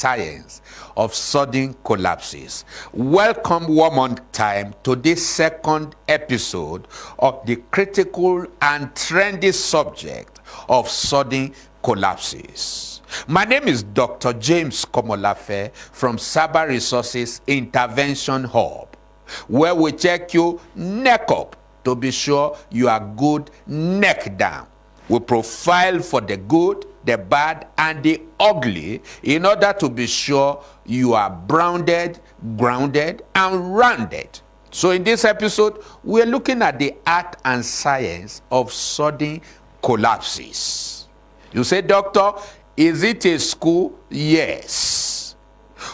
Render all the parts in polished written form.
science of sudden collapses. Welcome one more time to this second episode of the critical and trendy subject of sudden collapses. My name is Dr. James Komolafe from Cyber Resources Intervention Hub, where we check you neck up to be sure you are good neck down. We profile for the good, the bad, and the ugly in order to be sure you are grounded, and rounded. So in this episode, we're looking at the art and science of sudden collapses. You say, doctor, is it a school? Yes.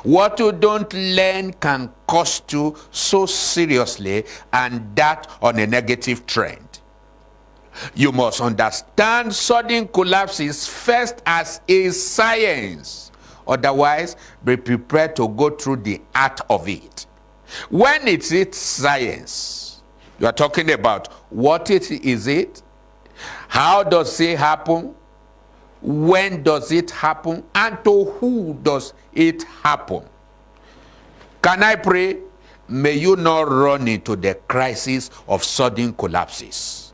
What you don't learn can cost you so seriously, and that on a negative trend. You must understand sudden collapses first as a science. Otherwise, be prepared to go through the art of it. When it's science, you are talking about what is it, how does it happen, when does it happen, and to who does it happen. Can I pray? May you not run into the crisis of sudden collapses.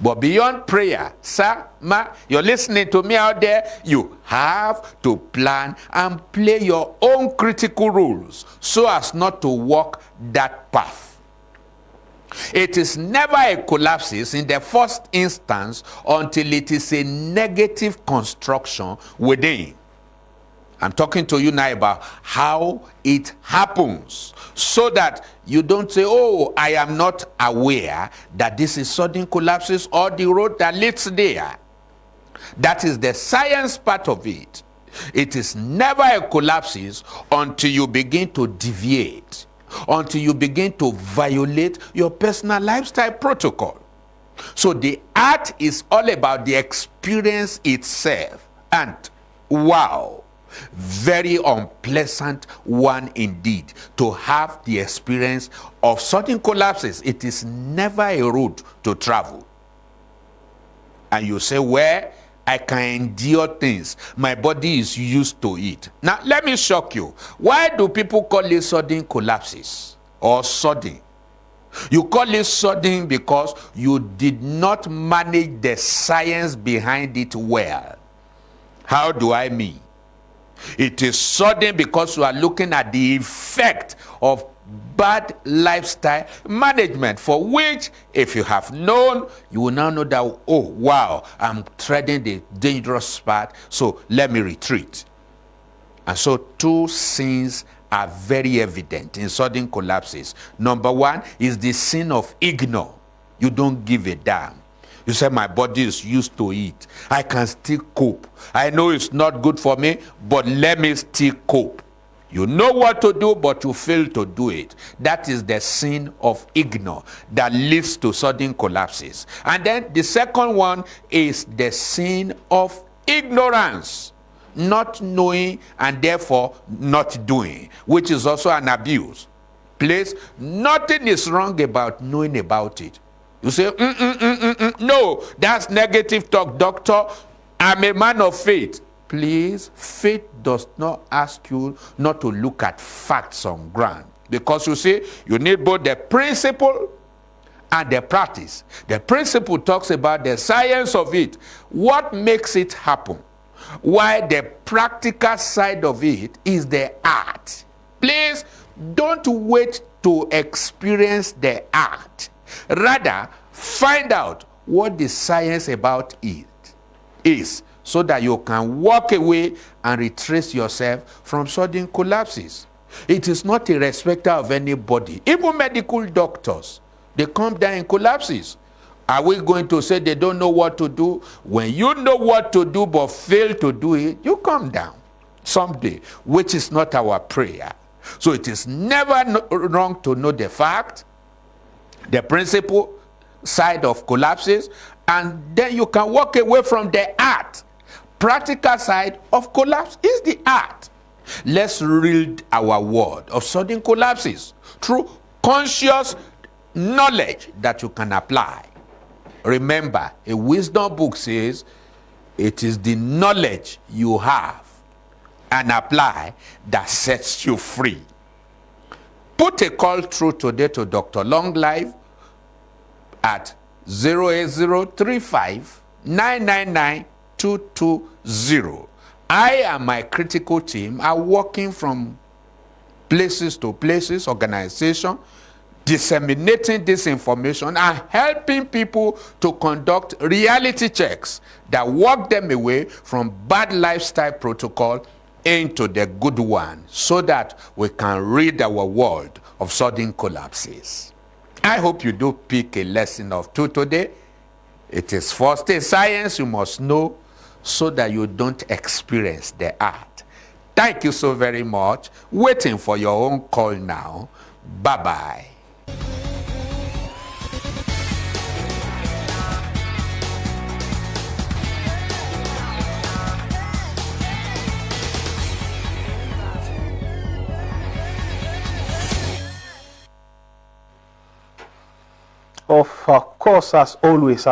But beyond prayer, sir, ma, you're listening to me out there, you have to plan and play your own critical rules so as not to walk that path. It is never a collapse in the first instance until it is a negative construction within. I'm talking to you now about how it happens, so that you don't say, oh, I am not aware that this is sudden collapses or the road that leads there. That is the science part of it. It is never a collapses until you begin to deviate, until you begin to violate your personal lifestyle protocol. So the art is all about the experience itself. And wow, very unpleasant one indeed to have the experience of sudden collapses. It is never a road to travel. And you say, well, I can endure things. My body is used to it. Now, let me shock you. Why do people call it sudden collapses or sudden? You call it sudden because you did not manage the science behind it well. How do I mean? It is sudden because you are looking at the effect of bad lifestyle management, for which, if you have known, you will now know that, oh, wow, I'm treading the dangerous path, so let me retreat. And so two sins are very evident in sudden collapses. Number one is the sin of ignore. You don't give a damn. You say, my body is used to it. I can still cope. I know it's not good for me, but let me still cope. You know what to do, but you fail to do it. That is the sin of ignore that leads to sudden collapses. And then the second one is the sin of ignorance. Not knowing and therefore not doing, which is also an abuse. Please, nothing is wrong about knowing about it. You say, no, that's negative talk, doctor. I'm a man of faith. Please, faith does not ask you not to look at facts on ground. Because you see, you need both the principle and the practice. The principle talks about the science of it, what makes it happen, while the practical side of it is the art. Please, don't wait to experience the art. Rather, find out what the science about it is, so that you can walk away and retrace yourself from sudden collapses. It is not a respecter of anybody. Even medical doctors, they come down in collapses. Are we going to say they don't know what to do? When you know what to do but fail to do it, you come down someday, which is not our prayer. So it is never wrong to know the fact, the principle side of collapses, and then you can walk away from the art. Practical side of collapse is the art. Let's read our word of sudden collapses through conscious knowledge that you can apply. Remember, a wisdom book says it is the knowledge you have and apply that sets you free. Put a call through today to Dr. Long Life at 08035 999 220. I and my critical team are working from places to places, organization, disseminating this information and helping people to conduct reality checks that walk them away from bad lifestyle protocol into the good one, so that we can rid our world of sudden collapses. I hope you do pick a lesson of two today. It is first a science you must know so that you don't experience the art. Thank you so very much. Waiting for your own call now. Bye-bye. Of course, as always,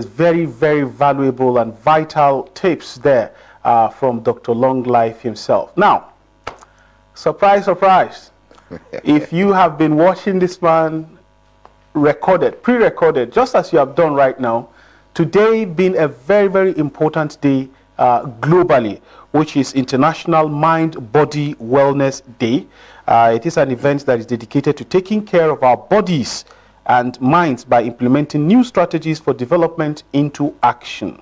very, very valuable and vital tips there from Dr. Long Life himself. Now, surprise, surprise, if you have been watching this man pre-recorded, just as you have done right now, today being a very, very important day globally, which is International Mind-Body Wellness Day. It is an event that is dedicated to taking care of our bodies and minds by implementing new strategies for development into action.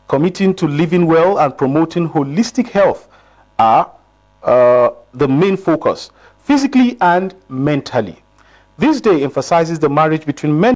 Committing to living well and promoting holistic health are the main focus, physically and mentally. This day emphasizes the marriage between men